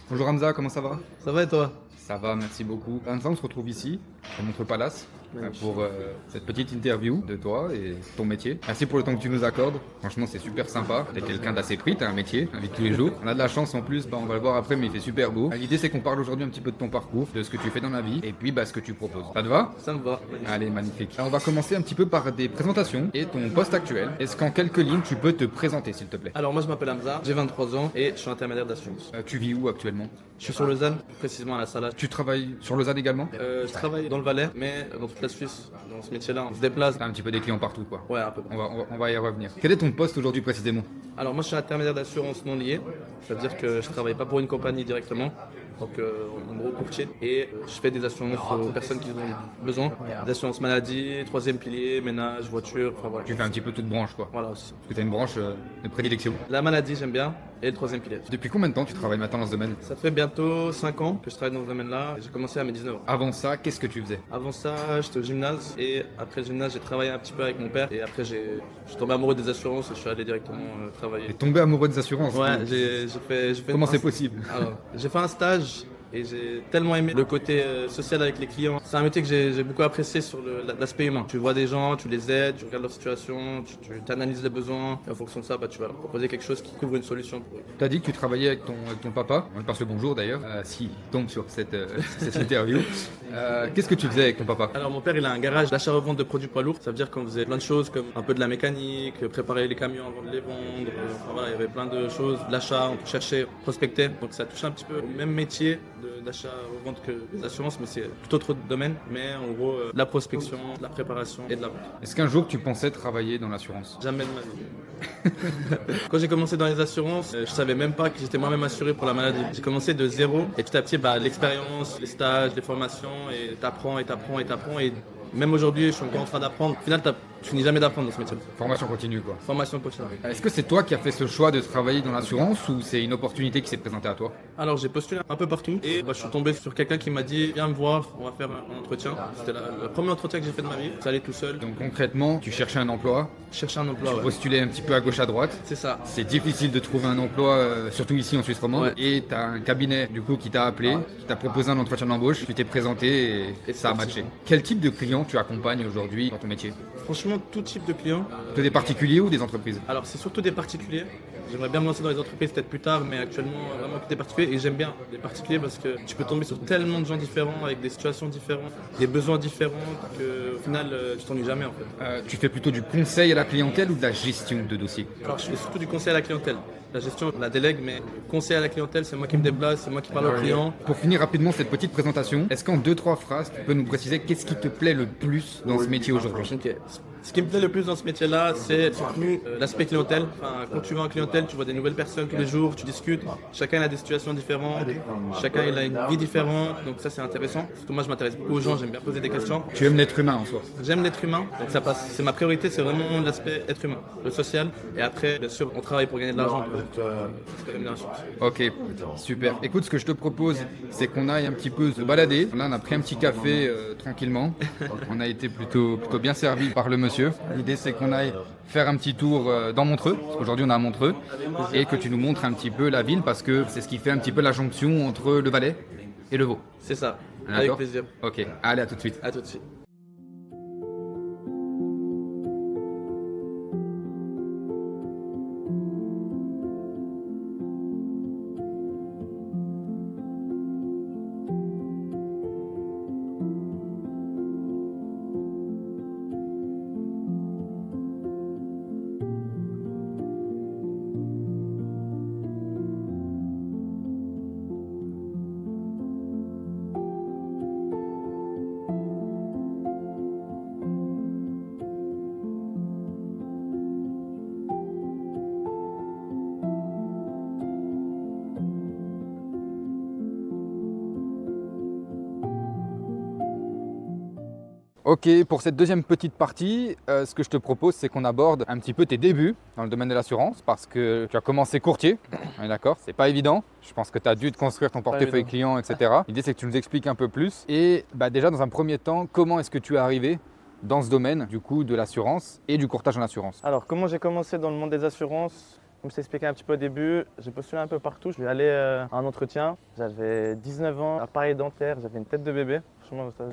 Bonjour Hamza, comment ça va? Ça va et toi? Ça va, merci beaucoup. Hamza, on se retrouve ici, à Montre Palace, Magnifique. pour cette petite interview de toi et ton métier. Merci pour le temps que tu nous accordes. Franchement, c'est super sympa. T'es quelqu'un d'assez pris, t'as un métier, avec tous les jours. On a de la chance en plus, on va le voir après, mais il fait super beau. L'idée, c'est qu'on parle aujourd'hui un petit peu de ton parcours, de ce que tu fais dans la vie, et puis ce que tu proposes. Ça te va? Ça me va. Allez, magnifique. Alors, on va commencer un petit peu par des présentations et ton poste actuel. Est-ce qu'en quelques lignes, tu peux te présenter, s'il te plaît? Alors moi je m'appelle Hamza, j'ai 23 ans et je suis intermédiaire d'assurance. Tu vis où actuellement? Je suis sur Lausanne, précisément à la Salade. Tu travailles sur Lausanne également? Je travaille dans le Valais, mais dans toute la Suisse, dans ce métier-là, on se déplace. T'as un petit peu des clients partout, quoi. Ouais, un peu. On va y revenir. Quel est ton poste aujourd'hui précisément? Alors moi je suis intermédiaire d'assurance non liée, c'est-à-dire que je travaille pas pour une compagnie directement. Donc en gros courtier et je fais des assurances aux personnes qui ont besoin. Des assurances maladie, troisième pilier, ménage, voiture, enfin voilà. Tu fais un petit peu toute branche, quoi. Voilà aussi. Parce que tu as une branche de prédilection. La maladie j'aime bien et le troisième pilier. Depuis combien de temps tu travailles maintenant dans ce domaine? Ça fait bientôt 5 ans que je travaille dans ce domaine-là. J'ai commencé à mes 19 ans. Avant ça, qu'est-ce que tu faisais? Avant ça, j'étais au gymnase et après le gymnase, j'ai travaillé un petit peu avec mon père et après je suis tombé amoureux des assurances et je suis allé directement travailler. T'es tombé amoureux des assurances? Ouais, j'ai fait. Comment c'est possible? Alors, j'ai fait un stage et j'ai tellement aimé le côté social avec les clients. C'est un métier que j'ai beaucoup apprécié sur l'aspect humain. Tu vois des gens, tu les aides, tu regardes leur situation, tu analyses les besoins et en fonction de ça, tu vas leur proposer quelque chose qui couvre une solution pour eux. Tu as dit que tu travaillais avec ton papa. On lui passe le bonjour d'ailleurs, s'il tombe sur cette interview. Qu'est-ce que tu faisais avec ton papa? Alors mon père il a un garage d'achat-revente de produits poids lourds, ça veut dire qu'on faisait plein de choses comme un peu de la mécanique, préparer les camions avant de les vendre, enfin, voilà, il y avait plein de choses, de l'achat, on cherchait, prospecter, donc ça touche un petit peu au même métier d'achat-revente que les assurances, mais c'est tout autre domaine, mais en gros de la prospection, de la préparation et de la vente. Est-ce qu'un jour tu pensais travailler dans l'assurance? Jamais de ma vie. Quand j'ai commencé dans les assurances, je savais même pas que j'étais moi-même assuré pour la maladie. J'ai commencé de zéro et petit à petit l'expérience, les stages, les formations et t'apprends et même aujourd'hui je suis encore en train d'apprendre. Au final tu finis jamais d'apprendre dans ce métier. Formation continue, quoi. Formation continue. Est-ce que c'est toi qui as fait ce choix de travailler dans l'assurance ou c'est une opportunité qui s'est présentée à toi? Alors j'ai postulé un peu partout et je suis tombé sur quelqu'un qui m'a dit viens me voir, on va faire un entretien. C'était le premier entretien que j'ai fait de ma vie. Ça allait tout seul. Donc concrètement, tu cherchais un emploi, Chercher un emploi. tu Ouais. postulais un petit peu à gauche à droite. C'est ça. C'est difficile de trouver un emploi, surtout ici en Suisse romande. Ouais. Et tu as un cabinet du coup qui t'a appelé, qui t'a proposé un entretien d'embauche, tu t'es présenté et ça a matché. Quel type de clients tu accompagnes aujourd'hui dans ton métier? Franchement tout type de clients. Que des particuliers ou des entreprises? Alors c'est surtout des particuliers. J'aimerais bien me lancer dans les entreprises peut-être plus tard, mais actuellement vraiment que des particuliers. Et j'aime bien les particuliers parce que tu peux tomber sur tellement de gens différents, avec des situations différentes, des besoins différents, qu'au final tu t'ennuies jamais en fait. Tu fais plutôt du conseil à la clientèle ou de la gestion de dossiers? Alors je fais surtout du conseil à la clientèle. La gestion, on la délègue, mais conseil à la clientèle, c'est moi qui me déplace, c'est moi qui parle aux clients. Pour finir rapidement cette petite présentation, est-ce qu'en 2-3 phrases, tu peux nous préciser qu'est-ce qui te plaît le plus dans ce métier aujourd'hui? Ok. Ce qui me plaît le plus dans ce métier-là, c'est surtout l'aspect clientèle. Enfin, quand tu vas en clientèle, tu vois des nouvelles personnes tous les jours, tu discutes. Chacun a des situations différentes, chacun il a une vie différente, donc ça c'est intéressant. Surtout moi je m'intéresse beaucoup aux gens, j'aime bien poser des questions. Tu aimes l'être humain en soi? J'aime l'être humain, donc ça passe. C'est ma priorité, c'est vraiment l'aspect être humain, le social. Et après, bien sûr, on travaille pour gagner de l'argent. C'est la rémunération. Ok, super. Écoute, ce que je te propose, c'est qu'on aille un petit peu se balader. Là, on a pris un petit café tranquillement. On a été plutôt bien servi par le monsieur. L'idée, c'est qu'on aille faire un petit tour dans Montreux, parce qu'aujourd'hui, on est à Montreux, et que tu nous montres un petit peu la ville, parce que c'est ce qui fait un petit peu la jonction entre le Valais et le Vaud. C'est ça, D'accord. avec plaisir. Ok, allez, à tout de suite. À tout de suite. Ok, pour cette deuxième petite partie, ce que je te propose, c'est qu'on aborde un petit peu tes débuts dans le domaine de l'assurance, parce que tu as commencé courtier, on est d'accord, c'est pas évident. Je pense que tu as dû te construire ton portefeuille client, etc. L'idée, c'est que tu nous expliques un peu plus. Et déjà, dans un premier temps, comment est-ce que tu es arrivé dans ce domaine, du coup, de l'assurance et du courtage en assurance? Alors, comment j'ai commencé dans le monde des assurances? Comme je t'ai expliqué un petit peu au début, j'ai postulé un peu partout. Je suis allé à un entretien. J'avais 19 ans, appareil dentaire, j'avais une tête de bébé. Franchement, ça,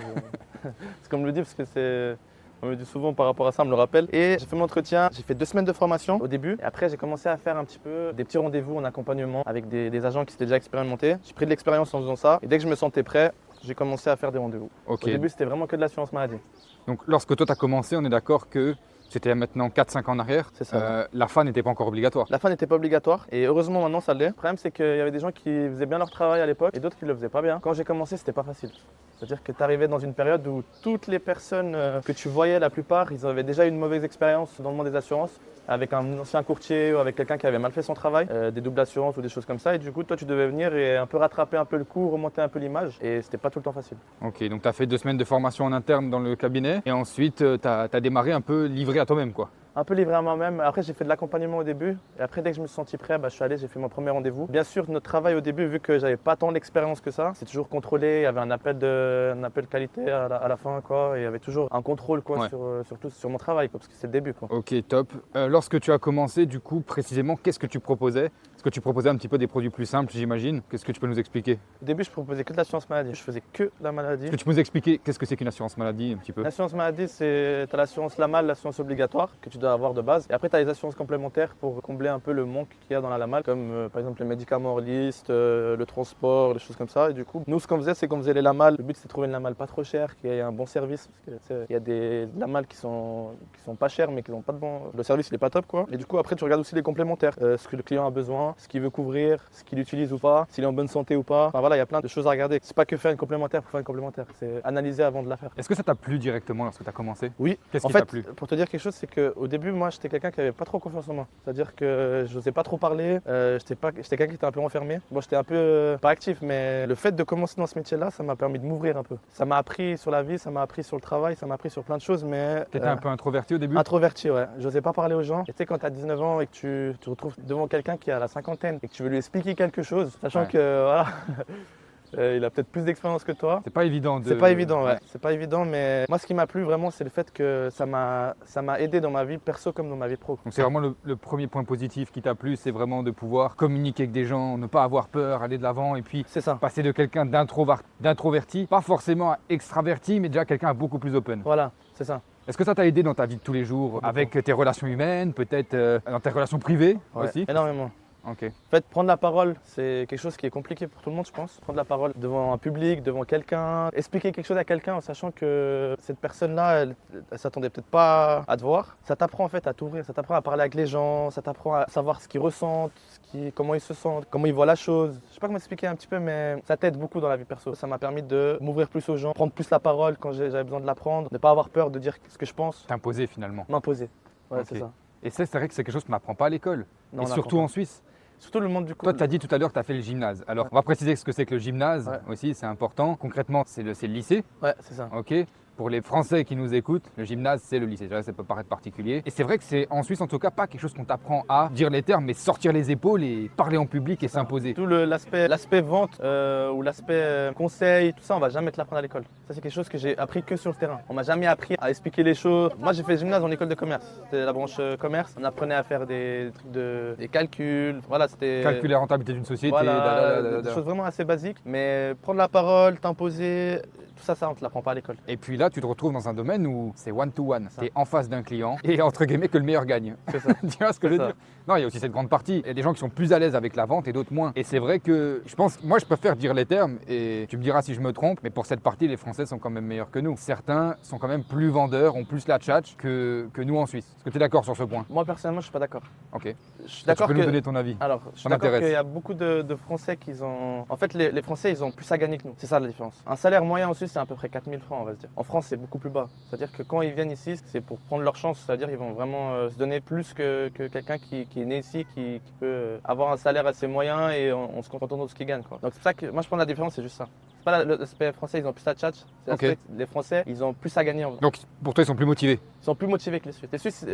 c'est comme je le dis parce que c'est. On me le dit souvent par rapport à ça, on me le rappelle. Et j'ai fait mon entretien, j'ai fait 2 semaines de formation au début. Et après, j'ai commencé à faire un petit peu des petits rendez-vous en accompagnement avec des agents qui s'étaient déjà expérimentés. J'ai pris de l'expérience en faisant ça. Et dès que je me sentais prêt, j'ai commencé à faire des rendez-vous. Ok. Au début, c'était vraiment que de l'assurance maladie. Donc lorsque toi tu as commencé, on est d'accord que c'était maintenant 4-5 ans en arrière. C'est ça. La fin n'était pas encore obligatoire. La fin n'était pas obligatoire et heureusement maintenant ça l'est. Le problème c'est qu'il y avait des gens qui faisaient bien leur travail à l'époque et d'autres qui le faisaient pas bien. Quand j'ai commencé, c'était pas facile. C'est-à-dire que tu arrivais dans une période où toutes les personnes que tu voyais, la plupart, ils avaient déjà une mauvaise expérience dans le monde des assurances avec un ancien courtier ou avec quelqu'un qui avait mal fait son travail, des doubles assurances ou des choses comme ça. Et du coup, toi, tu devais venir et un peu rattraper un peu le coup, remonter un peu l'image. Et c'était pas tout le temps facile. Ok, donc tu as fait 2 semaines de formation en interne dans le cabinet et ensuite tu as démarré un peu livré à toi-même quoi. Un peu livré à moi-même. Après, j'ai fait de l'accompagnement au début. Et après, dès que je me suis senti prêt, je suis allé, j'ai fait mon premier rendez-vous. Bien sûr, notre travail au début, vu que j'avais pas tant d'expérience que ça, c'est toujours contrôlé. Il y avait un appel de qualité à la fin, quoi. Et il y avait toujours un contrôle, quoi, Ouais. surtout sur mon travail, quoi, parce que c'est le début, quoi. Ok, top. Lorsque tu as commencé, du coup, précisément, qu'est-ce que tu proposais? Est-ce que tu proposais un petit peu des produits plus simples, j'imagine? Qu'est-ce que tu peux nous expliquer? Au début, je proposais que de l'assurance maladie. Je faisais que de la maladie. Est-ce que tu peux nous expliquer qu'est-ce que c'est qu'une assurance maladie un petit peu? L'assurance maladie, c'est tu as l'assurance LAMAL, l'assurance obligatoire que tu dois avoir de base. Et après, tu as les assurances complémentaires pour combler un peu le manque qu'il y a dans la LAMAL, comme par exemple les médicaments hors liste, le transport, des choses comme ça. Et du coup, nous, ce qu'on faisait, c'est qu'on faisait les LAMAL. Le but, c'est de trouver une LAMAL pas trop chère, qui ait un bon service. Parce que, tu sais, il y a des LAMAL qui sont pas chères, mais qui n'ont pas de bon. Le service, il est pas top, quoi. Et du coup, après, tu regardes aussi les complémentaires. Ce que le client a besoin, ce qu'il veut couvrir, ce qu'il utilise ou pas, s'il est en bonne santé ou pas. Enfin voilà, il y a plein de choses à regarder. C'est pas que faire une complémentaire pour faire une complémentaire. C'est analyser avant de la faire. Est-ce que ça t'a plu directement lorsque tu as commencé? Oui. Qu'est-ce En qui t'a fait, plu? pour te dire quelque chose, c'est qu'au début, moi, j'étais quelqu'un qui avait pas trop confiance en moi. C'est-à-dire que je n'osais pas trop parler. J'étais quelqu'un qui était un peu renfermé. Moi, j'étais un peu pas actif, mais le fait de commencer dans ce métier-là, ça m'a permis de m'ouvrir un peu. Ça m'a appris sur la vie, ça m'a appris sur le travail, ça m'a appris sur plein de choses, mais Tu étais un peu introverti au début? introverti, ouais. J'osais pas parler aux gens. Et tu sais, quand tu as 19 ans et que tu te retrouves devant quelqu'un qui a la cinquantaine et que tu veux lui expliquer quelque chose, sachant Ouais. que voilà. Il a peut-être plus d'expérience que toi. C'est pas évident de. C'est pas évident, ouais. C'est pas évident, mais moi, ce qui m'a plu vraiment, c'est le fait que ça m'a aidé dans ma vie perso comme dans ma vie pro. Donc c'est vraiment le premier point positif qui t'a plu, c'est vraiment de pouvoir communiquer avec des gens, ne pas avoir peur, aller de l'avant et puis C'est ça. passer de quelqu'un d'introverti, pas forcément à extraverti, mais déjà quelqu'un à beaucoup plus open. Voilà, c'est ça. Est-ce que ça t'a aidé dans ta vie de tous les jours, avec tes relations humaines, peut-être dans tes relations privées Ouais, aussi? énormément. Ok. En fait, prendre la parole, c'est quelque chose qui est compliqué pour tout le monde, je pense. Prendre la parole devant un public, devant quelqu'un, expliquer quelque chose à quelqu'un en sachant que cette personne-là, elle s'attendait peut-être pas à te voir. Ça t'apprend en fait à t'ouvrir, ça t'apprend à parler avec les gens, ça t'apprend à savoir ce qu'ils ressentent, comment ils se sentent, comment ils voient la chose. Je sais pas comment expliquer un petit peu, mais ça t'aide beaucoup dans la vie perso. Ça m'a permis de m'ouvrir plus aux gens, prendre plus la parole quand j'avais besoin de l'apprendre, ne pas avoir peur de dire ce que je pense, T'imposer finalement. m'imposer. Ouais, Ok. c'est ça. Et ça, c'est vrai que c'est quelque chose qu'on n'apprend pas à l'école. Non, Et on surtout apprend en Suisse. pas. Surtout le monde du coup. Toi, tu as dit tout à l'heure que tu as fait le gymnase. Alors, on va préciser ce que c'est que le gymnase Ouais. aussi, c'est important. Concrètement, c'est le lycée. Ouais, c'est ça. Ok. Pour les Français qui nous écoutent, le gymnase, c'est le lycée. Ça peut paraître particulier. Et c'est vrai que c'est en Suisse, en tout cas, pas quelque chose qu'on t'apprend à dire les termes, mais sortir les épaules et parler en public et s'imposer. Tout l'aspect vente ou l'aspect conseil, tout ça, on va jamais te l'apprendre à l'école. Ça, c'est quelque chose que j'ai appris que sur le terrain. On m'a jamais appris à expliquer les choses. Moi, j'ai fait gymnase en école de commerce. C'était la branche commerce. On apprenait à faire des trucs des calculs. Voilà, c'était. Calculer la rentabilité d'une société. Voilà, des choses vraiment assez basiques. Mais prendre la parole, t'imposer, tout ça, on te l'apprend pas à l'école. Et puis là, tu te retrouves dans un domaine où c'est one-to-one. Ça. Tu es en face d'un client et entre guillemets que le meilleur gagne. C'est ça. Tu vois ce que je veux ça. dire? Non, il y a aussi cette grande partie. Il y a des gens qui sont plus à l'aise avec la vente et d'autres moins. Et c'est vrai que je pense, moi je préfère dire les termes et tu me diras si je me trompe, mais pour cette partie, les Français sont quand même meilleurs que nous. Certains sont quand même plus vendeurs, ont plus la tchatch que nous en Suisse. Est-ce que tu es d'accord sur ce point? Moi, personnellement, je suis pas d'accord. Ok. Je suis Tu d'accord peux que. nous donner ton avis? Alors, je suis Ça d'accord m'intéresse. qu'il y a beaucoup de Français qui ont. En fait, les Français, ils ont plus à gagner que nous. C'est ça la différence. Un salaire moyen en Suisse, c'est à peu près 4000 francs, on va se dire. En France, c'est beaucoup plus bas. C'est-à-dire que quand ils viennent ici, c'est pour prendre leur chance. C'est-à-dire qu'ils vont vraiment se donner plus que quelqu'un qui est né ici, qui peut avoir un salaire assez moyen et on se contente de ce qu'il gagne, quoi. Donc, c'est pour ça que moi, je pense que la différence, c'est juste ça. C'est pas l'aspect français, ils ont plus à tchatch. C'est Ok. l'aspect que les Français, ils ont plus à gagner. Donc pour toi, ils sont plus motivés. Ils sont plus motivés que les Suisses. Les Suisses,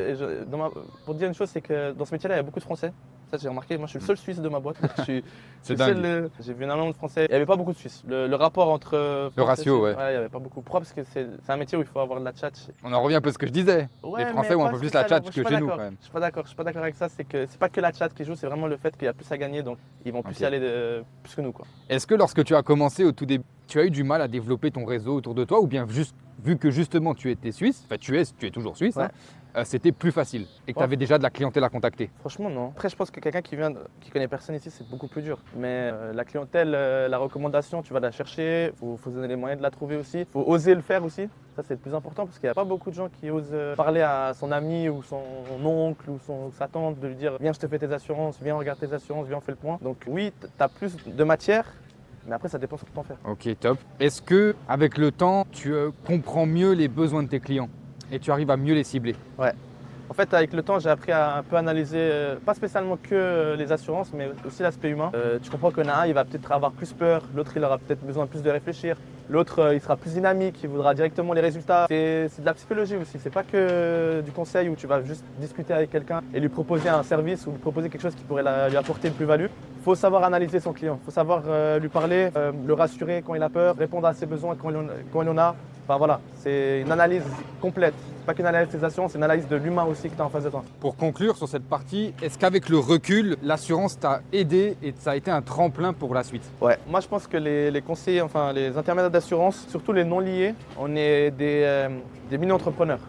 pour te dire une chose, c'est que dans ce métier-là, il y a beaucoup de Français. Ça, j'ai remarqué, moi je suis le seul Suisse de ma boîte. C'est le dingue. j'ai vu énormément de Français. Il n'y avait pas beaucoup de Suisses. Le rapport entre. Le ratio, ouais. Il n'y avait pas beaucoup. Pourquoi? Parce que c'est un métier où il faut avoir de la tchatch. On en revient un peu à ce que je disais. Ouais, Les Français mais ont un pas peu plus la spécialement. tchatch Je suis que pas chez nous d'accord. quand même. Je suis pas d'accord avec ça. C'est pas que la chat qui joue, c'est vraiment le fait qu'il y a plus à gagner, donc ils vont plus Ok. y aller plus que nous, quoi. Est-ce que lorsque tu as commencé au tout début, tu as eu du mal à développer ton réseau autour de toi ou bien juste vu que justement tu étais suisse, enfin tu es toujours suisse, Ouais. c'était plus facile et que tu Ouais. avais déjà de la clientèle à contacter? Franchement, non. Après, je pense que quelqu'un qui connaît personne ici, c'est beaucoup plus dur. Mais la clientèle, la recommandation, tu vas la chercher. Faut se donner les moyens de la trouver aussi. Faut oser le faire aussi. Ça, c'est le plus important parce qu'il n'y a pas beaucoup de gens qui osent parler à son ami ou son oncle ou sa tante de lui dire viens, je te fais tes assurances, viens, regarde tes assurances, viens, on fait le point. Donc oui, tu as plus de matière, mais après, ça dépend ce que tu en fais. Ok, top. Est-ce que avec le temps, tu comprends mieux les besoins de tes clients et tu arrives à mieux les cibler? En fait, avec le temps, j'ai appris à un peu analyser, pas spécialement que les assurances, mais aussi l'aspect humain. Tu comprends qu'il y en a un, il va peut-être avoir plus peur, l'autre, il aura peut-être besoin plus de réfléchir, l'autre, il sera plus dynamique, il voudra directement les résultats. C'est de la psychologie aussi, c'est pas que du conseil où tu vas juste discuter avec quelqu'un et lui proposer un service ou lui proposer quelque chose qui pourrait lui apporter une plus-value. Il faut savoir analyser son client, il faut savoir lui parler, le rassurer quand il a peur, répondre à ses besoins quand il en a. Enfin voilà, c'est une analyse complète. C'est pas qu'une analyse des assurances, c'est une analyse de l'humain aussi que tu as en face de toi. Pour conclure sur cette partie, est-ce qu'avec le recul, l'assurance t'a aidé et ça a été un tremplin pour la suite? Ouais, moi je pense que les conseillers, enfin les intermédiaires d'assurance, surtout les non liés, on est des mini-entrepreneurs.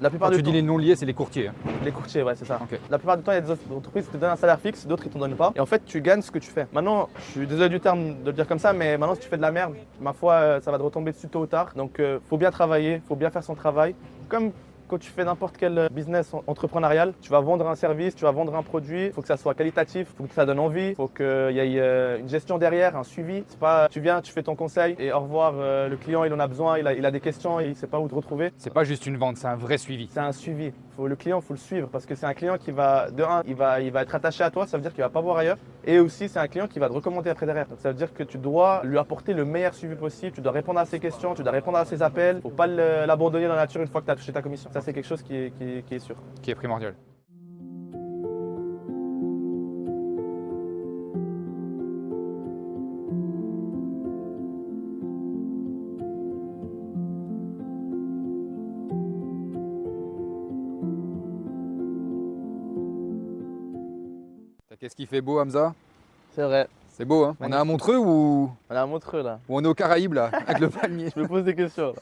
La plupart Quand du tu dis temps, les non liés, c'est les courtiers, hein. les courtiers, ouais, c'est ça. Ok. La plupart du temps, il y a des entreprises qui te donnent un salaire fixe, d'autres ils t'en donnent pas. Et en fait, tu gagnes ce que tu fais. Maintenant, je suis désolé du terme de le dire comme ça, mais maintenant, si tu fais de la merde, ma foi, ça va te retomber dessus tôt ou tard. Donc, faut bien travailler, faut bien faire son travail. Comme quand tu fais n'importe quel business entrepreneurial, tu vas vendre un service, tu vas vendre un produit, il faut que ça soit qualitatif, il faut que ça donne envie, il faut qu'il y ait une gestion derrière, un suivi. C'est pas tu viens, tu fais ton conseil et au revoir, le client il en a besoin, il a des questions et il sait pas où te retrouver. C'est pas juste une vente, c'est un vrai suivi. C'est un suivi. Le client, il faut le suivre parce que c'est un client qui va, de un, il va être attaché à toi, ça veut dire qu'il va pas voir ailleurs. Et aussi, c'est un client qui va te recommander après derrière. Donc, ça veut dire que tu dois lui apporter le meilleur suivi possible, tu dois répondre à ses questions, tu dois répondre à ses appels. Faut pas l'abandonner dans la nature une fois que tu as touché ta commission. Ça, c'est quelque chose qui est sûr. Qui est primordial. Qu'est-ce qui fait beau, Hamza? C'est vrai. C'est beau, hein? On est à Montreux ou On est à Montreux là. on est aux Caraïbes, là, avec le palmier? Je me pose des questions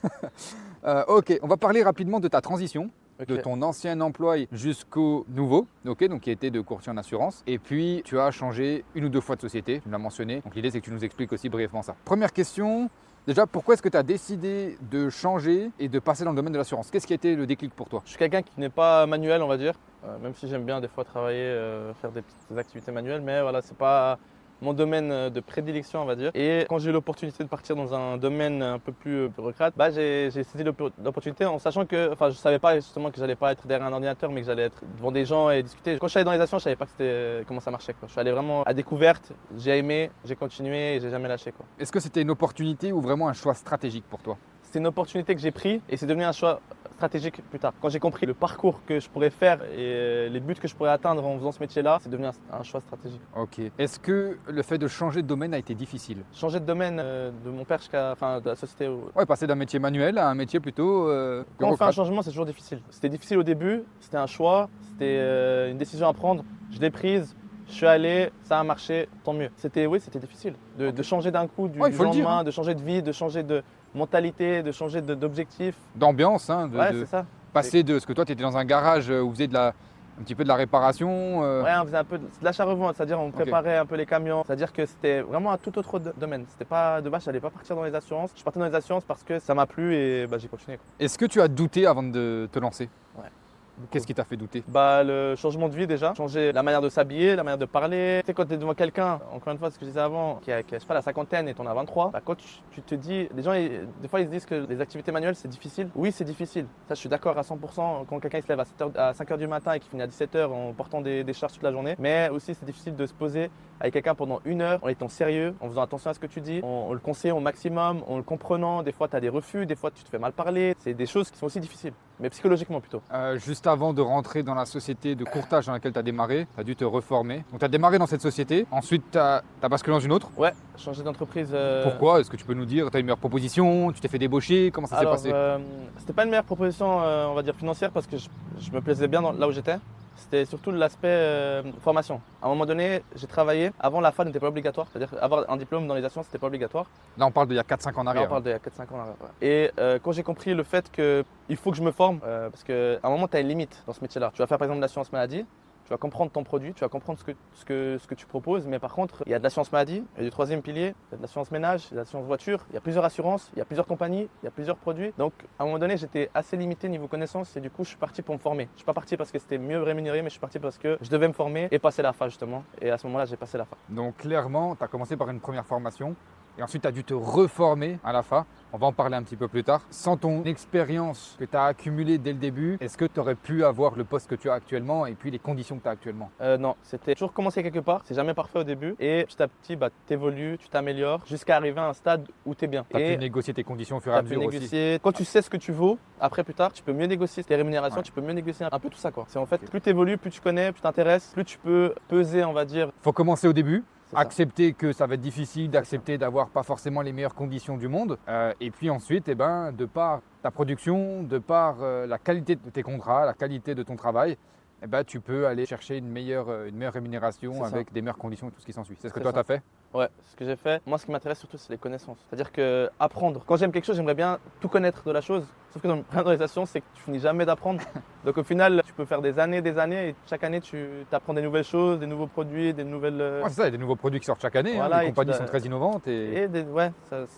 là. Ok, on va parler rapidement de ta transition, Ok. de ton ancien emploi jusqu'au nouveau, ok, donc qui était de courtier en assurance. Et puis, tu as changé une ou deux fois de société, tu l'as mentionné. Donc, l'idée, c'est que tu nous expliques aussi brièvement ça. Première question, déjà, pourquoi est-ce que tu as décidé de changer et de passer dans le domaine de l'assurance? Qu'est-ce qui a été le déclic pour toi? Je suis quelqu'un qui n'est pas manuel, on va dire. Même si j'aime bien des fois travailler, faire des petites activités manuelles, mais voilà, c'est pas mon domaine de prédilection, on va dire. Et quand j'ai eu l'opportunité de partir dans un domaine un peu plus bureaucrate, j'ai saisi l'opportunité en sachant que, enfin, je savais pas justement que j'allais pas être derrière un ordinateur, mais que j'allais être devant des gens et discuter. Quand je suis allé dans les assurances, je savais pas comment ça marchait, quoi. Je suis allé vraiment à découverte, j'ai aimé, j'ai continué et j'ai jamais lâché, quoi. Est-ce que c'était une opportunité ou vraiment un choix stratégique pour toi? C'est une opportunité que j'ai prise et c'est devenu un choix stratégique plus tard. Quand j'ai compris le parcours que je pourrais faire et les buts que je pourrais atteindre en faisant ce métier-là, c'est devenu un choix stratégique. Ok. Est-ce que le fait de changer de domaine a été difficile? Changer de domaine de mon père jusqu'à, enfin, de la société. Ouais, passer d'un métier manuel à un métier plutôt Quand on fait un bureaucrate. changement, c'est toujours difficile. C'était difficile au début, c'était un choix, c'était une décision à prendre. Je l'ai prise, je suis allé, ça a marché, tant mieux. C'était difficile de changer d'un coup du Ouais, il faut le dire, lendemain, hein. de changer de vie, de changer de mentalité, de changer d'objectif. D'ambiance, hein, Ouais, de c'est ça. passer de ce que toi tu étais dans un garage où vous faisiez un petit peu de la réparation. Ouais, on faisait un peu de l'achat-revente, c'est-à-dire on préparait un peu les camions, c'est-à-dire que c'était vraiment un tout autre domaine. C'était pas de base, j'allais pas partir dans les assurances. Je partais dans les assurances parce que ça m'a plu et j'ai continué, quoi. Est-ce que tu as douté avant de te lancer? Ouais. Qu'est-ce qui t'a fait douter? Le changement de vie déjà, changer la manière de s'habiller, la manière de parler. Tu sais, quand tu es devant quelqu'un, encore une fois, ce que je disais avant, qui a je sais pas, la cinquantaine et tu en as 23, quand tu te dis, les gens, des fois, ils se disent que les activités manuelles, c'est difficile. Oui, c'est difficile. Ça, je suis d'accord à 100% quand quelqu'un il se lève à 5h du matin et qui finit à 17h en portant des charges toute la journée. Mais aussi, c'est difficile de se poser avec quelqu'un pendant 1 heure en étant sérieux, en faisant attention à ce que tu dis, en le conseillant au maximum, en le comprenant. Des fois, tu as des refus, des fois, tu te fais mal parler. C'est des choses qui sont aussi difficiles. mais psychologiquement plutôt. Juste avant de rentrer dans la société de courtage dans laquelle tu as démarré, tu as dû te reformer. Donc tu as démarré dans cette société, ensuite tu as basculé dans une autre. Ouais, changer d'entreprise. Pourquoi? Est-ce que tu peux nous dire? Tu as une meilleure proposition? Tu t'es fait débaucher? Comment ça s'est passé? C'était pas une meilleure proposition, on va dire financière, parce que je me plaisais bien là où j'étais. C'était surtout l'aspect formation. À un moment donné, j'ai travaillé. Avant, la FA n'était pas obligatoire. C'est-à-dire avoir un diplôme dans les assurances, c'était pas obligatoire. Là, on parle d'il y a 4-5 ans en arrière. Là, on parle d'il y a 4-5 ans en arrière. Ouais. Et quand j'ai compris le fait qu'il faut que je me forme, parce qu'à un moment, tu as une limite dans ce métier-là. Tu vas faire par exemple de l'assurance maladie. Tu vas comprendre ton produit, tu vas comprendre ce que tu proposes, mais par contre, il y a de l'assurance maladie, il y a du troisième pilier, il y a de l'assurance ménage, il y a de l'assurance voiture, il y a plusieurs assurances, il y a plusieurs compagnies, il y a plusieurs produits. Donc, à un moment donné, j'étais assez limité niveau connaissances et du coup, je suis parti pour me former. Je suis pas parti parce que c'était mieux rémunéré, mais je suis parti parce que je devais me former et passer la FA justement. Et à ce moment-là, j'ai passé la FA. Donc, clairement, tu as commencé par une première formation et ensuite tu as dû te reformer à la FA. On va en parler un petit peu plus tard. Sans ton expérience que tu as accumulée dès le début, est-ce que tu aurais pu avoir le poste que tu as actuellement et puis les conditions que tu as actuellement? Non, c'était toujours commencer quelque part. C'est jamais parfait au début. Et petit à petit, tu évolues, tu t'améliores jusqu'à arriver à un stade où tu es bien. Tu as pu négocier tes conditions au fur et à mesure aussi. Quand tu sais ce que tu vaux, après plus tard, tu peux mieux négocier tes rémunérations, tu peux mieux négocier un peu tout ça, quoi. C'est en fait, plus tu évolues, plus tu connais, plus tu t'intéresses, plus tu peux peser, on va dire. Faut commencer au début. Accepter que ça va être difficile, d'accepter d'avoir pas forcément les meilleures conditions du monde. Et puis ensuite, de par ta production, de par la qualité de tes contrats, la qualité de ton travail, tu peux aller chercher une meilleure rémunération avec des meilleures conditions et tout ce qui s'ensuit. C'est ce que toi tu as fait? Ouais, ce que j'ai fait. Moi, ce qui m'intéresse surtout, c'est les connaissances. C'est-à-dire que apprendre. Quand j'aime quelque chose, j'aimerais bien tout connaître de la chose. Sauf que dans les assurances, c'est que tu finis jamais d'apprendre. Donc au final, tu peux faire des années et chaque année, tu apprends des nouvelles choses, des nouveaux produits, des nouvelles. Ouais, c'est ça, il y a des nouveaux produits qui sortent chaque année. Voilà, les compagnies sont très innovantes. Ouais,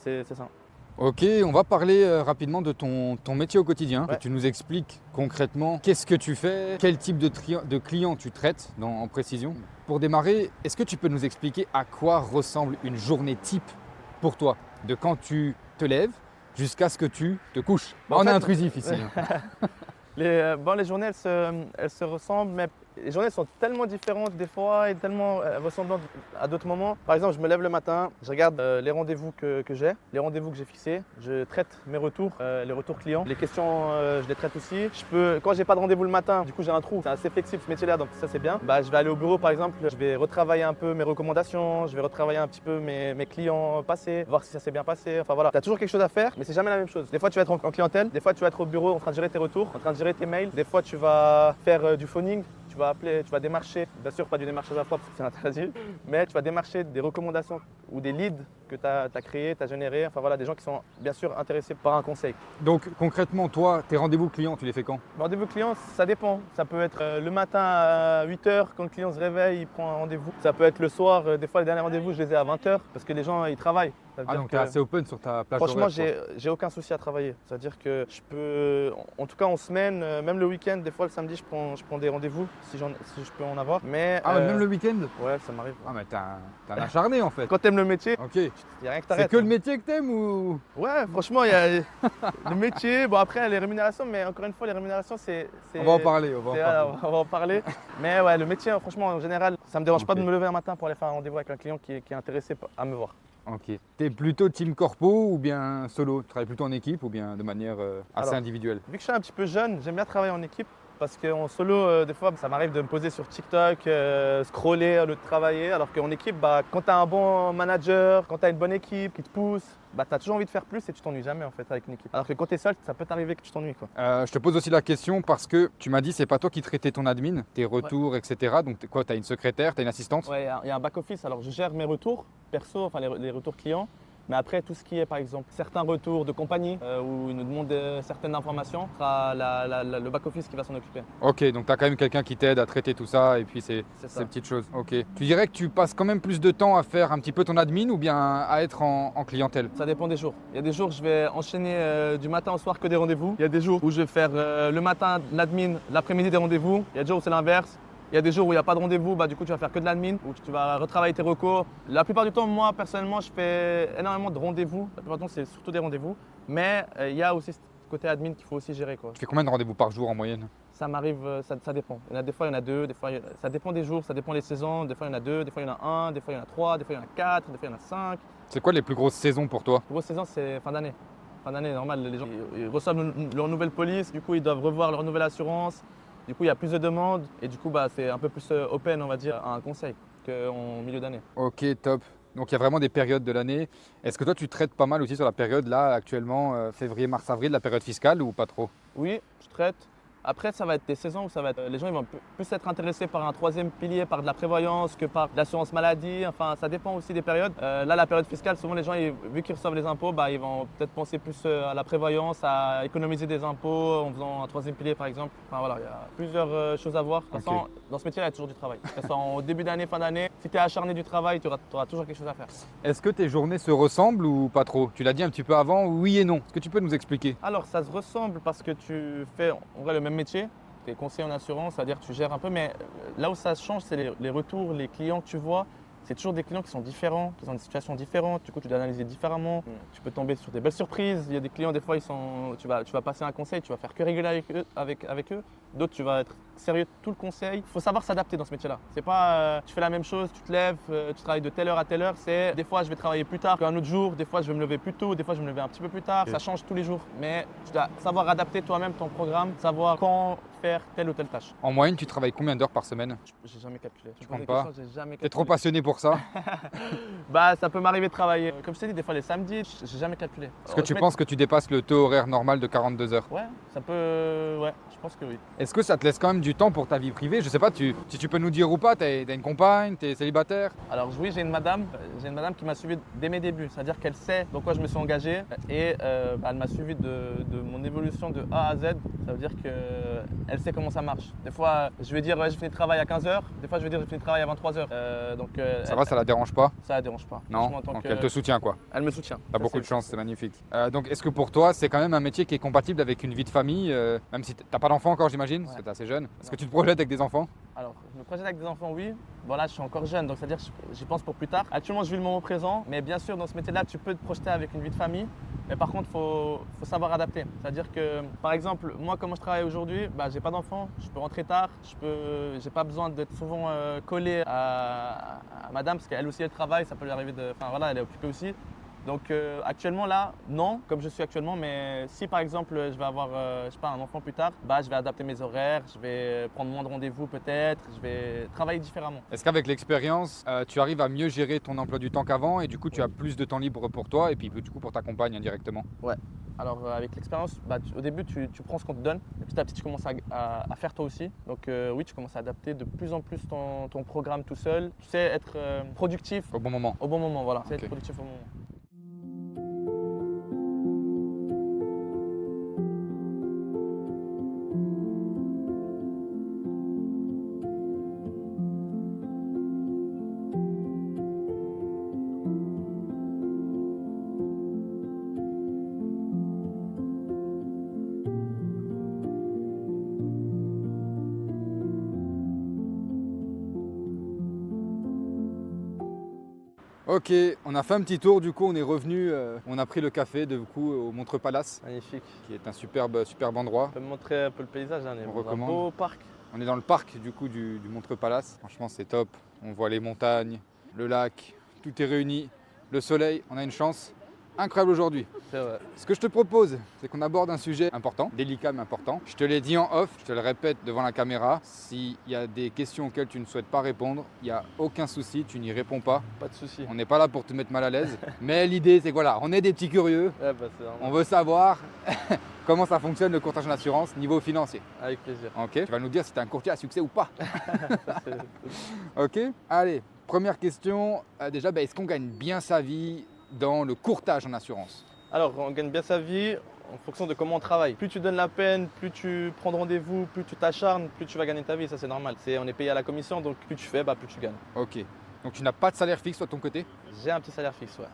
c'est ça. Ok, on va parler rapidement de ton métier au quotidien. Que tu nous expliques concrètement qu'est-ce que tu fais, quel type de clients tu traites en précision. Pour démarrer, est-ce que tu peux nous expliquer à quoi ressemble une journée type pour toi? De quand tu te lèves jusqu'à ce que tu te couches. On est intrusif ici. Les journées, elles se ressemblent, mais les journées sont tellement différentes des fois et tellement ressemblantes à d'autres moments. Par exemple, je me lève le matin, je regarde les rendez-vous que j'ai, les rendez-vous que j'ai fixés, je traite mes retours, les retours clients. Les questions, je les traite aussi. Quand j'ai pas de rendez-vous le matin, du coup j'ai un trou, c'est assez flexible ce métier-là, donc ça c'est bien. Je vais aller au bureau par exemple, je vais retravailler un peu mes recommandations, je vais retravailler un petit peu mes clients passés, voir si ça s'est bien passé. Enfin voilà, tu as toujours quelque chose à faire, mais c'est jamais la même chose. Des fois tu vas être en clientèle, des fois tu vas être au bureau en train de gérer tes retours, en train de gérer tes mails, des fois tu vas faire du phoning. Tu vas appeler, tu vas démarcher, bien sûr pas du démarchage à froid parce que c'est interdit, mais tu vas démarcher des recommandations ou des leads que tu as créés, tu as générés, enfin voilà, des gens qui sont bien sûr intéressés par un conseil. Donc concrètement, toi, tes rendez-vous clients, tu les fais quand? Rendez-vous clients, ça dépend. Ça peut être le matin à 8h quand le client se réveille, il prend un rendez-vous. Ça peut être le soir, des fois les derniers rendez-vous je les ai à 20h parce que les gens ils travaillent. Donc tu es assez open sur ta plage horaire. Franchement, j'ai aucun souci à travailler. C'est-à-dire que je peux, en tout cas en semaine, même le week-end, des fois le samedi, je prends des rendez-vous si je peux en avoir. Mais, même le week-end? Ouais, ça m'arrive. Ah mais t'es un acharné en fait. Quand t'aimes le métier, ok. Y a rien que t'arrêtes. C'est que le métier que t'aimes ou? Ouais, franchement, il y a le métier. Bon après les rémunérations, mais encore une fois, les rémunérations c'est. On va en parler. On va en parler. Mais ouais, le métier, franchement, en général, ça me dérange pas de me lever un matin pour aller faire un rendez-vous avec un client qui est intéressé à me voir. Ok. T'es plutôt team corpo ou bien solo? Tu travailles plutôt en équipe ou bien de manière assez individuelle? Vu que je suis un petit peu jeune, j'aime bien travailler en équipe parce qu'en solo, des fois, ça m'arrive de me poser sur TikTok, scroller au lieu de travailler. Alors qu'en équipe, quand tu as un bon manager, quand tu as une bonne équipe qui te pousse, tu as toujours envie de faire plus et tu t'ennuies jamais en fait avec une équipe. Alors que quand tu es seul, ça peut t'arriver que tu t'ennuies. Je te pose aussi la question parce que tu m'as dit c'est pas toi qui traitais ton admin, tes retours, etc. Donc tu as une secrétaire, tu as une assistante? Ouais, il y a un back-office. Alors je gère mes retours perso, enfin les retours clients. Mais après, tout ce qui est par exemple certains retours de compagnie où ils nous demandent certaines informations, ce sera le back-office qui va s'en occuper. Ok, donc tu as quand même quelqu'un qui t'aide à traiter tout ça et puis ces petites choses. Ok. Tu dirais que tu passes quand même plus de temps à faire un petit peu ton admin ou bien à être en clientèle? Ça dépend des jours. Il y a des jours où je vais enchaîner du matin au soir que des rendez-vous. Il y a des jours où je vais faire le matin l'admin, l'après-midi des rendez-vous. Il y a des jours où c'est l'inverse. Il y a des jours où il n'y a pas de rendez-vous, du coup tu vas faire que de l'admin, où tu vas retravailler tes recos. La plupart du temps, moi personnellement, je fais énormément de rendez-vous. La plupart du temps, c'est surtout des rendez-vous. Mais il y a aussi ce côté admin qu'il faut aussi gérer. Tu fais combien de rendez-vous par jour en moyenne? Ça m'arrive, ça dépend. Des fois il y en a deux, ça dépend des jours, ça dépend des saisons. Des fois il y en a deux, des fois il y en a un, des fois il y en a trois, des fois il y en a quatre, des fois il y en a cinq. C'est quoi les plus grosses saisons pour toi? La plus grosse saison, c'est fin d'année. Fin d'année, normal, les gens ils reçoivent leur nouvelle police, du coup ils doivent revoir leur nouvelle assurance. Du coup, il y a plus de demandes et du coup, c'est un peu plus open, on va dire, à un conseil qu'en milieu d'année. Ok, top. Donc il y a vraiment des périodes de l'année. Est-ce que toi tu traites pas mal aussi sur la période là actuellement, février, mars, avril, la période fiscale ou pas trop? Oui, je traite. Après, ça va être des saisons où les gens ils vont plus être intéressés par un troisième pilier, par de la prévoyance que par de l'assurance maladie. Enfin, ça dépend aussi des périodes. Là, la période fiscale, souvent les gens, vu qu'ils reçoivent les impôts, ils vont peut-être penser plus à la prévoyance, à économiser des impôts en faisant un troisième pilier par exemple. Enfin voilà, il y a plusieurs choses à voir. De toute façon, dans ce métier, il y a toujours du travail. Que ce soit en début d'année, fin d'année, si tu es acharné du travail, tu auras toujours quelque chose à faire. Est-ce que tes journées se ressemblent ou pas trop? Tu l'as dit un petit peu avant, oui et non. Est-ce que tu peux nous expliquer? Alors, ça se ressemble parce que tu fais en vrai le même métier. Tu es conseiller en assurance, c'est-à-dire que tu gères un peu, mais là où ça change, c'est les retours, les clients que tu vois. C'est toujours des clients qui sont différents, qui ont des situations différentes. Du coup, tu dois analyser différemment. Tu peux tomber sur des belles surprises. Il y a des clients, des fois, tu vas passer un conseil, tu vas faire que rigoler avec eux. D'autres, tu vas être sérieux tout le conseil. Il faut savoir s'adapter dans ce métier-là. C'est pas tu fais la même chose, tu te lèves, tu travailles de telle heure à telle heure. C'est des fois, je vais travailler plus tard qu'un autre jour. Des fois, je vais me lever plus tôt. Des fois, je vais me lever un petit peu plus tard. Ça change tous les jours. Mais tu dois savoir adapter toi-même ton programme, savoir quand faire telle ou telle tâche. En moyenne, tu travailles combien d'heures par semaine? J'ai jamais calculé. Tu comptes pas? J'ai jamais calculé. T'es trop passionné pour ça? Ça peut m'arriver de travailler. Comme je t'ai dit, des fois les samedis, j'ai jamais calculé. Est-ce que tu penses que tu dépasses le taux horaire normal de 42 heures? Ouais, ça peut. Ouais, je pense que oui. Est-ce que ça te laisse quand même du temps pour ta vie privée? Je sais pas, si tu peux nous dire ou pas, t'as une compagne, t'es célibataire? Alors oui, j'ai une madame qui m'a suivi dès mes débuts. C'est-à-dire qu'elle sait dans quoi je me suis engagé et elle m'a suivi de mon évolution de A à Z. Ça veut dire qu'elle sait comment ça marche. Des fois, je vais dire j'ai fini le travail à 15h. Des fois, je vais dire j'ai fini le travail à 23h. Ça va, ça la dérange pas? Ça la dérange pas. Non, donc elle te soutient quoi. Elle me soutient. T'as beaucoup de chance, c'est magnifique. Donc est-ce que pour toi, c'est quand même un métier qui est compatible avec une vie de famille, même si t'as pas d'enfant encore j'imagine, parce que t'es assez jeune? Est-ce que tu te projettes avec des enfants? Alors, je me projette avec des enfants, oui. Bon, là, je suis encore jeune, donc c'est-à-dire que j'y pense pour plus tard. Actuellement, je vis le moment présent, mais bien sûr, dans ce métier-là, tu peux te projeter avec une vie de famille. Mais par contre, il faut savoir adapter. C'est-à-dire que, par exemple, moi, comment je travaille aujourd'hui, j'ai pas d'enfant, je peux rentrer tard, j'ai pas besoin d'être souvent collé à madame, parce qu'elle aussi, elle travaille, ça peut lui arriver Enfin, voilà, elle est occupée aussi. Donc actuellement là, non, comme je suis actuellement, mais si par exemple je vais avoir un enfant plus tard, je vais adapter mes horaires, je vais prendre moins de rendez-vous peut-être, je vais travailler différemment. Est-ce qu'avec l'expérience, tu arrives à mieux gérer ton emploi du temps qu'avant et du coup tu as plus de temps libre pour toi et puis du coup pour ta compagne indirectement? Ouais. Alors avec l'expérience, au début tu prends ce qu'on te donne et petit à petit tu commences à faire toi aussi. Donc oui, tu commences à adapter de plus en plus ton programme tout seul. Tu sais être productif au bon moment. Au bon moment, voilà. Tu sais Okay. être productif au bon moment. Ok, on a fait un petit tour, du coup on est revenu, on a pris le café du coup au Montreux Palace. Magnifique. Qui est un superbe endroit. Tu peux me montrer un peu le paysage, hein, On dans recommande. un beau parc. On est dans le parc du coup du Montreux Palace. Franchement c'est top, on voit les montagnes, le lac, tout est réuni, le soleil, on a une chance incroyable aujourd'hui. C'est vrai. Ce que je te propose, c'est qu'on aborde un sujet important, délicat mais important. Je te l'ai dit en off, je te le répète devant la caméra. S'il y a des questions auxquelles tu ne souhaites pas répondre, il n'y a aucun souci, tu n'y réponds pas. Pas de souci. On n'est pas là pour te mettre mal à l'aise. Mais l'idée, c'est que voilà, on est des petits curieux. Ouais, on veut savoir comment ça fonctionne le courtage en assurance niveau financier. Avec plaisir. Ok, tu vas nous dire si tu es un courtier à succès ou pas. Ok, allez, première question. Déjà, est-ce qu'on gagne bien sa vie dans le courtage en assurance? Alors, on gagne bien sa vie en fonction de comment on travaille. Plus tu donnes la peine, plus tu prends de rendez-vous, plus tu t'acharnes, plus tu vas gagner ta vie. Ça, c'est normal. On est payé à la commission, donc plus tu fais, plus tu gagnes. Ok. Donc tu n'as pas de salaire fixe de ton côté? J'ai un petit salaire fixe, ouais.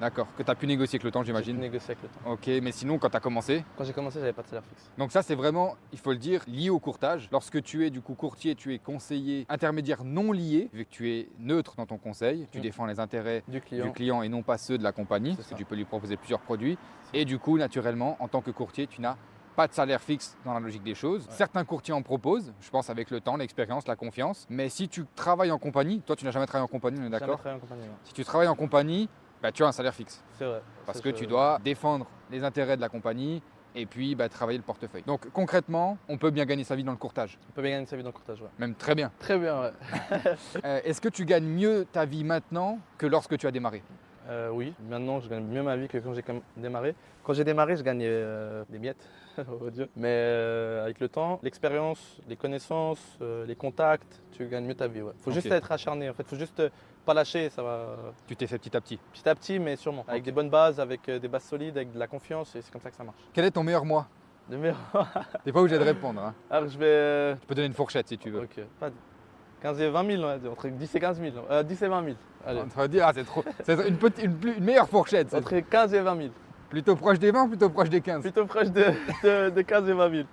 D'accord, que tu as pu négocier avec le temps, j'imagine. J'ai pu négocier avec le temps. Ok, mais sinon, quand tu as commencé? Quand j'ai commencé, j'avais pas de salaire fixe. Donc ça, c'est vraiment, il faut le dire, lié au courtage. Lorsque tu es du coup courtier, tu es conseiller intermédiaire non lié, vu que tu es neutre dans ton conseil, tu défends les intérêts du client et non pas ceux de la compagnie, parce que tu peux lui proposer plusieurs produits. Et du coup, naturellement, en tant que courtier, tu n'as pas de salaire fixe dans la logique des choses. Ouais. Certains courtiers en proposent, je pense avec le temps, l'expérience, la confiance. Mais si tu travailles en compagnie, toi tu n'as jamais travaillé en compagnie, on est d'accord? Jamais travaillé en compagnie, non. Si tu travailles en compagnie, bah, tu as un salaire fixe. C'est vrai. Parce Ça, que tu dois défendre les intérêts de la compagnie et puis travailler le portefeuille. Donc concrètement, on peut bien gagner sa vie dans le courtage. On peut bien gagner sa vie dans le courtage, ouais. Même très bien. Très bien, ouais. Est-ce que tu gagnes mieux ta vie maintenant que lorsque tu as démarré? Oui, maintenant je gagne mieux ma vie que quand j'ai démarré. Quand j'ai démarré, je gagnais des miettes, oh Dieu. Mais avec le temps, l'expérience, les connaissances, les contacts, tu gagnes mieux ta vie. Ouais. Faut juste être acharné, en fait. Faut juste pas lâcher, ça va Tu t'es fait petit à petit. petit à petit, mais sûrement. Avec des bonnes bases, avec des bases solides, avec de la confiance, et c'est comme ça que ça marche. Quel est ton meilleur mois? De meilleur. T'es pas obligé de répondre. Hein. Alors je vais. Je peux donner une fourchette si tu veux. Ok. Pas 15 et 20 000, on va dire. Entre 10 et 15 000. 10 et 20 000. Allez. On va dire, c'est trop. C'est une meilleure fourchette. C'est Entre 15 et 20 000. plutôt proche des 20 ou plutôt proche des 15? Plutôt proche de 15 et 20 000.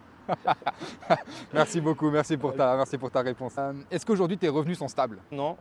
Merci beaucoup, merci pour ta réponse. Est-ce qu'aujourd'hui tes revenus sont stables? Non.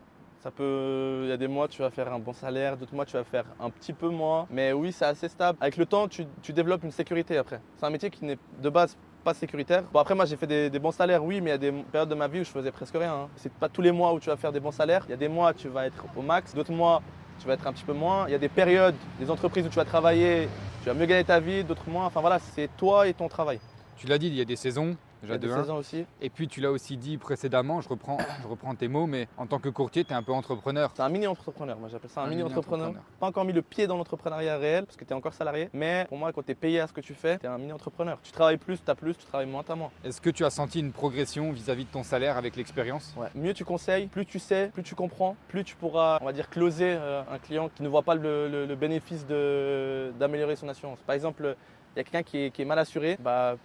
Il y a des mois tu vas faire un bon salaire, d'autres mois tu vas faire un petit peu moins. Mais oui, c'est assez stable. Avec le temps, tu développes une sécurité après. C'est un métier qui n'est de base pas sécuritaire. Bon après moi j'ai fait des bons salaires, oui, mais il y a des périodes de ma vie où je faisais presque rien. Hein. C'est pas tous les mois où tu vas faire des bons salaires. Il y a des mois tu vas être au max, d'autres mois tu vas être un petit peu moins. Il y a des périodes, des entreprises où tu vas travailler, tu vas mieux gagner ta vie, d'autres mois. Enfin voilà, c'est toi et ton travail. Tu l'as dit, il y a des saisons. Il y a Déjà des de un. saisons aussi. Et puis tu l'as aussi dit précédemment, je reprends tes mots, mais en tant que courtier, tu es un peu entrepreneur. C'est un mini-entrepreneur, moi j'appelle ça un mini-entrepreneur. mini-entrepreneur. Pas encore mis le pied dans l'entrepreneuriat réel parce que tu es encore salarié, mais pour moi quand tu es payé à ce que tu fais, tu es un mini-entrepreneur. Tu travailles plus, tu as plus, tu travailles moins, tu as moins. Est-ce que tu as senti une progression vis-à-vis de ton salaire avec l'expérience? Ouais. Mieux tu conseilles, plus tu sais, plus tu comprends, plus tu pourras, on va dire, closer un client qui ne voit pas le bénéfice d'améliorer son assurance. Par exemple, il y a quelqu'un qui est mal assuré,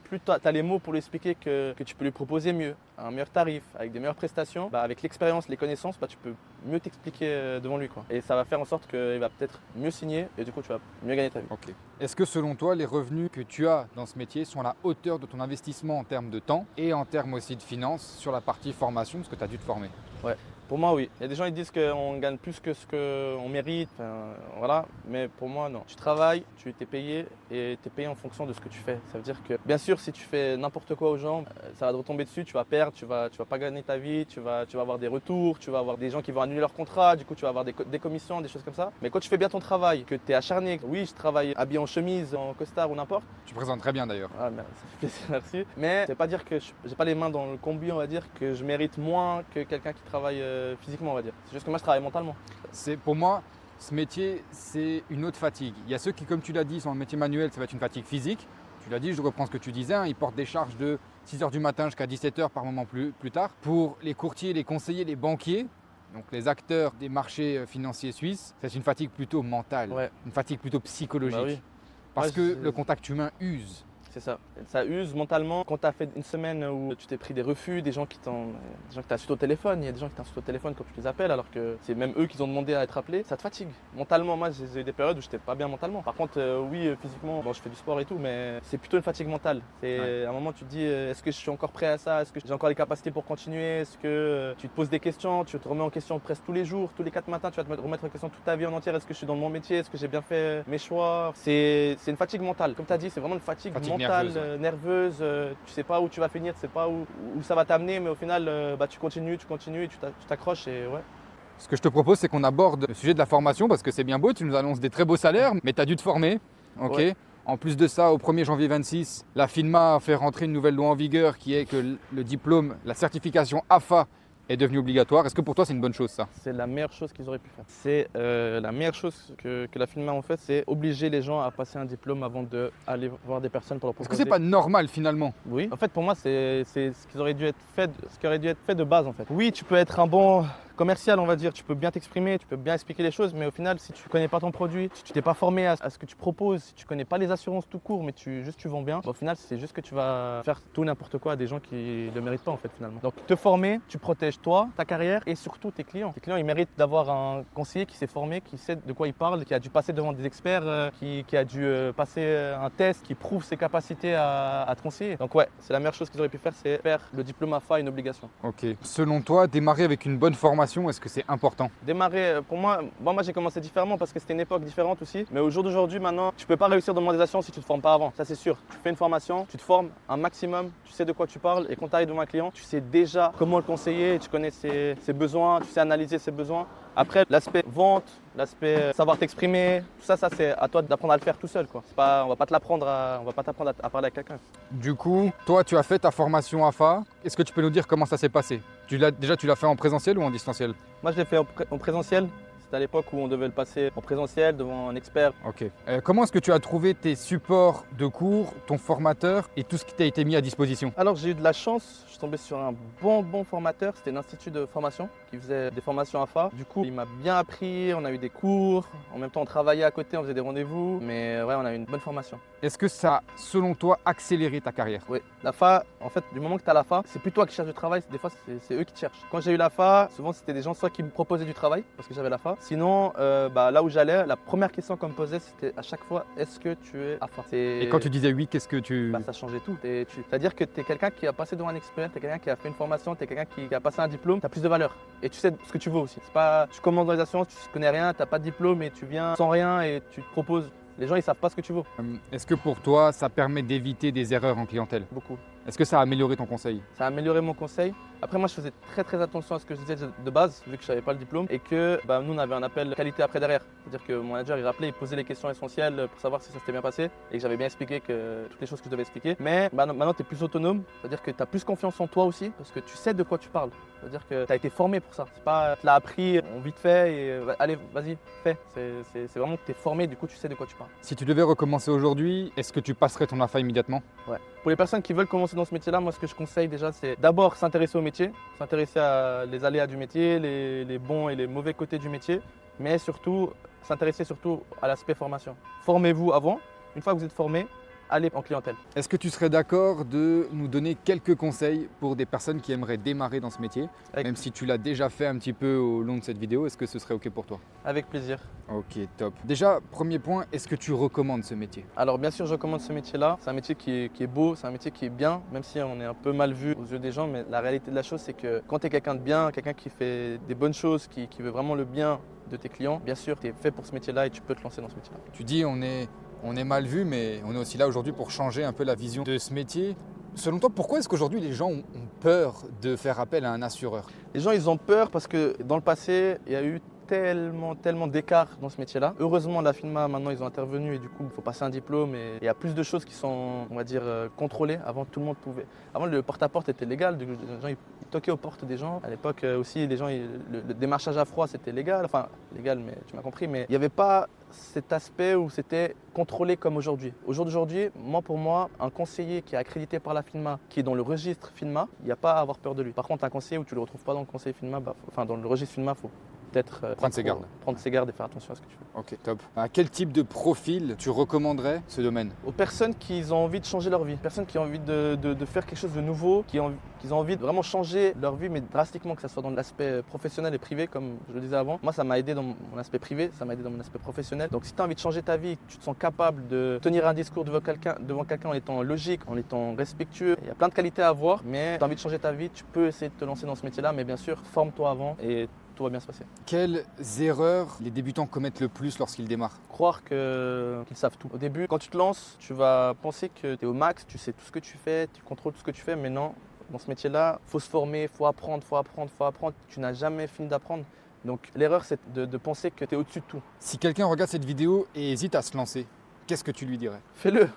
plus tu as les mots pour lui expliquer que tu peux lui proposer mieux, un meilleur tarif, avec des meilleures prestations, avec l'expérience, les connaissances, tu peux mieux t'expliquer devant lui. Quoi. Et ça va faire en sorte qu'il va peut-être mieux signer et du coup tu vas mieux gagner ta vie. Ok. Est-ce que selon toi, les revenus que tu as dans ce métier sont à la hauteur de ton investissement en termes de temps et en termes aussi de finances sur la partie formation, parce que tu as dû te former? Ouais. Pour moi, oui. Il y a des gens qui disent qu'on gagne plus que ce qu'on mérite, voilà. Mais pour moi, non. Tu travailles, tu es payé et tu es payé en fonction de ce que tu fais. Ça veut dire que, bien sûr, si tu fais n'importe quoi aux gens, ça va te retomber dessus, tu vas perdre, tu vas pas gagner ta vie, tu vas avoir des retours, tu vas avoir des gens qui vont annuler leur contrat, du coup, tu vas avoir des commissions, des choses comme ça. Mais quand tu fais bien ton travail, que tu es acharné, oui, je travaille habillé en chemise, en costard ou n'importe. Tu présentes très bien d'ailleurs. Ah, ça fait plaisir, merci. Mais ça veut pas dire que j'ai pas les mains dans le combi, on va dire, que je mérite moins que quelqu'un qui travaille physiquement, on va dire. C'est juste que moi, je travaille mentalement. Pour moi, ce métier, c'est une autre fatigue. Il y a ceux qui, comme tu l'as dit, sont en métier manuel, ça va être une fatigue physique. Tu l'as dit, je reprends ce que tu disais, ils portent des charges de 6h du matin jusqu'à 17h par moment plus tard. Pour les courtiers, les conseillers, les banquiers, donc les acteurs des marchés financiers suisses, c'est une fatigue plutôt mentale, une fatigue plutôt psychologique. Oui. Parce que le contact humain use. C'est ça. Ça use mentalement. Quand tu as fait une semaine où tu t'es pris des refus, des gens qui t'insultent au téléphone, il y a des gens qui t'insultent au téléphone quand tu les appelles alors que c'est même eux qui ont demandé à être appelés, ça te fatigue. Mentalement, moi j'ai eu des périodes où j'étais pas bien mentalement. Par contre, oui, physiquement, je fais du sport et tout, mais c'est plutôt une fatigue mentale. À un moment, tu te dis, est-ce que je suis encore prêt à ça? Est-ce que j'ai encore les capacités pour continuer? Est-ce que tu te poses des questions? Tu te remets en question presque tous les jours, tous les 4 matins, tu vas te remettre en question toute ta vie en entière. Est-ce que je suis dans mon métier? Est-ce que j'ai bien fait mes choix? C'est une fatigue mentale. Comme tu as dit, c'est vraiment une fatigue mentale. Nerveuse, tu sais pas où tu vas finir, tu sais pas où ça va t'amener, mais au final, tu continues et tu t'accroches et ouais. Ce que je te propose, c'est qu'on aborde le sujet de la formation parce que c'est bien beau, tu nous annonces des très beaux salaires, mais tu as dû te former, ok. Ouais. En plus de ça, au 1er janvier 26, la FINMA a fait rentrer une nouvelle loi en vigueur qui est que le diplôme, la certification AFA est devenue obligatoire. Est-ce que pour toi, c'est une bonne chose ça? C'est la meilleure chose qu'ils auraient pu faire. C'est la meilleure chose que la FINMA en fait, c'est obliger les gens à passer un diplôme avant d'aller voir des personnes pour leur proposer. Est-ce que c'est pas normal finalement? Oui. En fait, pour moi, c'est ce qui aurait dû être fait de base en fait. Oui, tu peux être un bon commercial, on va dire, tu peux bien t'exprimer, tu peux bien expliquer les choses, mais au final, si tu ne connais pas ton produit, si tu t'es pas formé à ce que tu proposes, si tu ne connais pas les assurances tout court, mais tu vends bien, au final, c'est juste que tu vas faire tout n'importe quoi à des gens qui ne le méritent pas en fait finalement. Donc te former, tu protèges toi, ta carrière et surtout tes clients. Tes clients, ils méritent d'avoir un conseiller qui s'est formé, qui sait de quoi il parle, qui a dû passer devant des experts, qui a dû passer un test, qui prouve ses capacités à te conseiller. Donc ouais, c'est la meilleure chose qu'ils auraient pu faire, c'est faire le diplôme AFA une obligation. Ok. Selon toi, démarrer avec une bonne formation formation, est-ce que c'est important? Démarrer, pour moi, moi j'ai commencé différemment parce que c'était une époque différente aussi. Mais au jour d'aujourd'hui, maintenant, tu peux pas réussir dans l'organisation si tu te formes pas avant. Ça c'est sûr. Tu fais une formation, tu te formes un maximum, tu sais de quoi tu parles et quand tu arrives devant un client, tu sais déjà comment le conseiller, tu connais ses besoins, tu sais analyser ses besoins. Après, l'aspect vente, l'aspect savoir t'exprimer, tout ça, c'est à toi d'apprendre à le faire tout seul, quoi. On va pas t'apprendre à parler à quelqu'un. Du coup, toi, tu as fait ta formation AFA. Est-ce que tu peux nous dire comment ça s'est passé? Tu l'as fait en présentiel ou en distanciel? Moi, je l'ai fait en présentiel. C'était à l'époque où on devait le passer en présentiel devant un expert. Ok. Comment est-ce que tu as trouvé tes supports de cours, ton formateur et tout ce qui t'a été mis à disposition? Alors j'ai eu de la chance, je suis tombé sur un bon formateur, c'était un institut de formation qui faisait des formations AFA. Du coup, il m'a bien appris, on a eu des cours, en même temps on travaillait à côté, on faisait des rendez-vous, mais ouais, on a eu une bonne formation. Est-ce que ça a, selon toi, accéléré ta carrière? Oui, l'AFA, en fait, du moment que tu as l'AFA, c'est plus toi qui cherches du travail, des fois c'est eux qui te cherchent. Quand j'ai eu l'AFA, souvent c'était des gens soit qui me proposaient du travail parce que j'avais l'AFA, sinon là où j'allais, la première question qu'on me posait c'était à chaque fois est-ce que tu es AFA? Et quand tu disais oui, qu'est-ce que tu... Ça changeait tout. C'est-à-dire que tu es quelqu'un qui a passé devant un expert, tu es quelqu'un qui a fait une formation, tu es quelqu'un qui a passé un diplôme, tu as plus de valeur et tu sais ce que tu veux aussi. C'est pas, tu commences dans les assurances, tu connais rien, tu n'as pas de diplôme et tu viens sans rien et tu te proposes. Les gens, ils savent pas ce que tu veux. Est-ce que pour toi, ça permet d'éviter des erreurs en clientèle? Beaucoup. Est-ce que ça a amélioré ton conseil? Ça a amélioré mon conseil. Après, moi, je faisais très attention à ce que je disais de base, vu que je n'avais pas le diplôme, et que nous, on avait un appel qualité après derrière. C'est-à-dire que mon manager, il rappelait, il posait les questions essentielles pour savoir si ça s'était bien passé, et que j'avais bien expliqué toutes les choses que je devais expliquer. Mais maintenant, tu es plus autonome, c'est-à-dire que tu as plus confiance en toi aussi, parce que tu sais de quoi tu parles. C'est-à-dire que tu as été formé pour ça. C'est pas, tu l'as appris vite fait et allez, vas-y, fais. C'est vraiment que tu es formé, du coup, tu sais de quoi tu parles. Si tu devais recommencer aujourd'hui, est-ce que tu passerais ton AFA immédiatement? Ouais. Pour les personnes qui veulent commencer dans ce métier-là, moi, ce que je conseille déjà, c'est d'abord s'intéresser au métier, s'intéresser à les aléas du métier, les bons et les mauvais côtés du métier, mais surtout, s'intéresser surtout à l'aspect formation. Formez-vous avant. Une fois que vous êtes formé, allez en clientèle. Est-ce que tu serais d'accord de nous donner quelques conseils pour des personnes qui aimeraient démarrer dans ce métier? Même si tu l'as déjà fait un petit peu au long de cette vidéo, est-ce que ce serait OK pour toi? Avec plaisir. Ok, top. Déjà, premier point, est-ce que tu recommandes ce métier? Alors bien sûr, je recommande ce métier-là. C'est un métier qui est beau, c'est un métier qui est bien, même si on est un peu mal vu aux yeux des gens, mais la réalité de la chose, c'est que quand tu es quelqu'un de bien, quelqu'un qui fait des bonnes choses, qui veut vraiment le bien de tes clients, bien sûr, tu es fait pour ce métier-là et tu peux te lancer dans ce métier-là. Tu dis on est mal vu, mais on est aussi là aujourd'hui pour changer un peu la vision de ce métier. Selon toi, pourquoi est-ce qu'aujourd'hui les gens ont peur de faire appel à un assureur? Les gens, ils ont peur parce que dans le passé, il y a eu tellement d'écart dans ce métier-là. Heureusement, la FINMA, maintenant, ils ont intervenu et du coup, il faut passer un diplôme et il y a plus de choses qui sont, on va dire, contrôlées. Avant, tout le monde pouvait. Avant, le porte-à-porte était légal. Les gens, ils toquaient aux portes des gens. À l'époque aussi, les gens, le démarchage à froid, c'était légal. Enfin, légal, mais tu m'as compris. Mais il n'y avait pas cet aspect où c'était contrôlé comme aujourd'hui. Aujourd'hui, pour moi, un conseiller qui est accrédité par la FINMA, qui est dans le registre FINMA, il n'y a pas à avoir peur de lui. Par contre, un conseiller où tu ne le retrouves pas dans le conseil FINMA, dans le registre FINMA, il faut peut-être prendre ses gardes. Prendre ses gardes et faire attention à ce que tu fais. Ok, top. À quel type de profil tu recommanderais ce domaine? Aux personnes qui ont envie de changer leur vie, personnes qui ont envie de faire quelque chose de nouveau, qui ont envie de vraiment changer leur vie, mais drastiquement, que ce soit dans l'aspect professionnel et privé, comme je le disais avant. Moi, ça m'a aidé dans mon aspect privé, ça m'a aidé dans mon aspect professionnel. Donc si tu as envie de changer ta vie, que tu te sens capable de tenir un discours devant quelqu'un en étant logique, en étant respectueux, il y a plein de qualités à avoir, mais tu as envie de changer ta vie, tu peux essayer de te lancer dans ce métier-là, mais bien sûr, forme-toi avant et tout va bien se passer. Quelles erreurs les débutants commettent le plus lorsqu'ils démarrent? Croire qu'ils savent tout. Au début, quand tu te lances, tu vas penser que tu es au max, tu sais tout ce que tu fais, tu contrôles tout ce que tu fais, mais non. Dans ce métier-là, il faut se former, il faut apprendre. Tu n'as jamais fini d'apprendre. Donc l'erreur, c'est de penser que tu es au-dessus de tout. Si quelqu'un regarde cette vidéo et hésite à se lancer, qu'est-ce que tu lui dirais? Fais-le.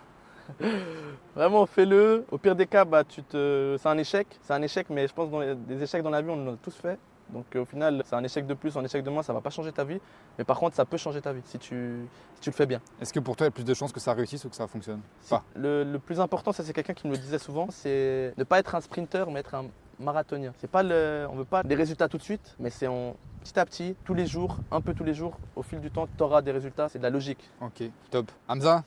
Vraiment, fais-le. Au pire des cas, c'est un échec. C'est un échec, mais je pense que des échecs dans la vie, on en a tous fait. Donc au final, c'est un échec de plus, un échec de moins, ça ne va pas changer ta vie. Mais par contre, ça peut changer ta vie si tu le fais bien. Est-ce que pour toi, il y a plus de chances que ça réussisse ou que ça fonctionne pas? Le plus important, ça c'est quelqu'un qui me le disait souvent, c'est ne pas être un sprinter, mais être un marathonien. On ne veut pas des résultats tout de suite, mais c'est petit à petit, tous les jours, un peu tous les jours, au fil du temps, tu auras des résultats, c'est de la logique. Ok, top. Hamza,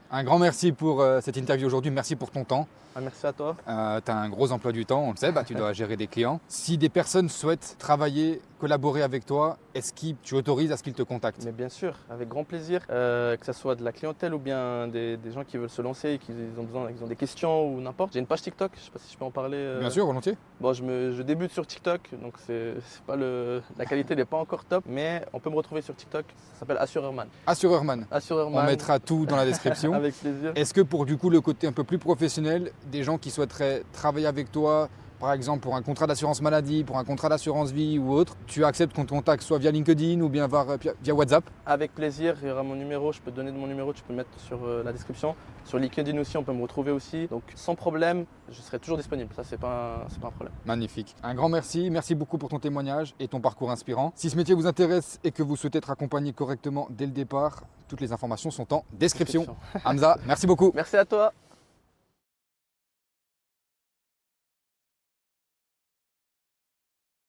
un grand merci pour cette interview aujourd'hui, merci pour ton temps. Merci à toi. Tu as un gros emploi du temps, on le sait, tu dois gérer des clients. Si des personnes souhaitent travailler, collaborer avec toi, est-ce que tu autorises à ce qu'ils te contactent? Mais bien sûr, avec grand plaisir, que ce soit de la clientèle ou bien des gens qui veulent se lancer et qui ils ont des questions ou n'importe. J'ai une page TikTok, je ne sais pas si je peux en parler. Bien sûr, volontiers. Bon, je débute sur TikTok, donc c'est pas la qualité n'est pas encore top, mais on peut me retrouver sur TikTok, ça s'appelle Assureurman. Assureurman. Assureurman. On mettra tout dans la description. Avec plaisir. Est-ce que pour du coup le côté un peu plus professionnel, des gens qui souhaiteraient travailler avec toi, par exemple pour un contrat d'assurance maladie, pour un contrat d'assurance vie ou autre, tu acceptes qu'on te contacte soit via LinkedIn ou bien via WhatsApp? Avec plaisir, il y aura mon numéro, je peux te donner mon numéro, tu peux le mettre sur la description. Sur LinkedIn aussi, on peut me retrouver aussi. Donc sans problème, je serai toujours disponible, ça c'est pas un problème. Magnifique. Un grand merci, merci beaucoup pour ton témoignage et ton parcours inspirant. Si ce métier vous intéresse et que vous souhaitez être accompagné correctement dès le départ, toutes les informations sont en description. Hamza, merci beaucoup. Merci à toi.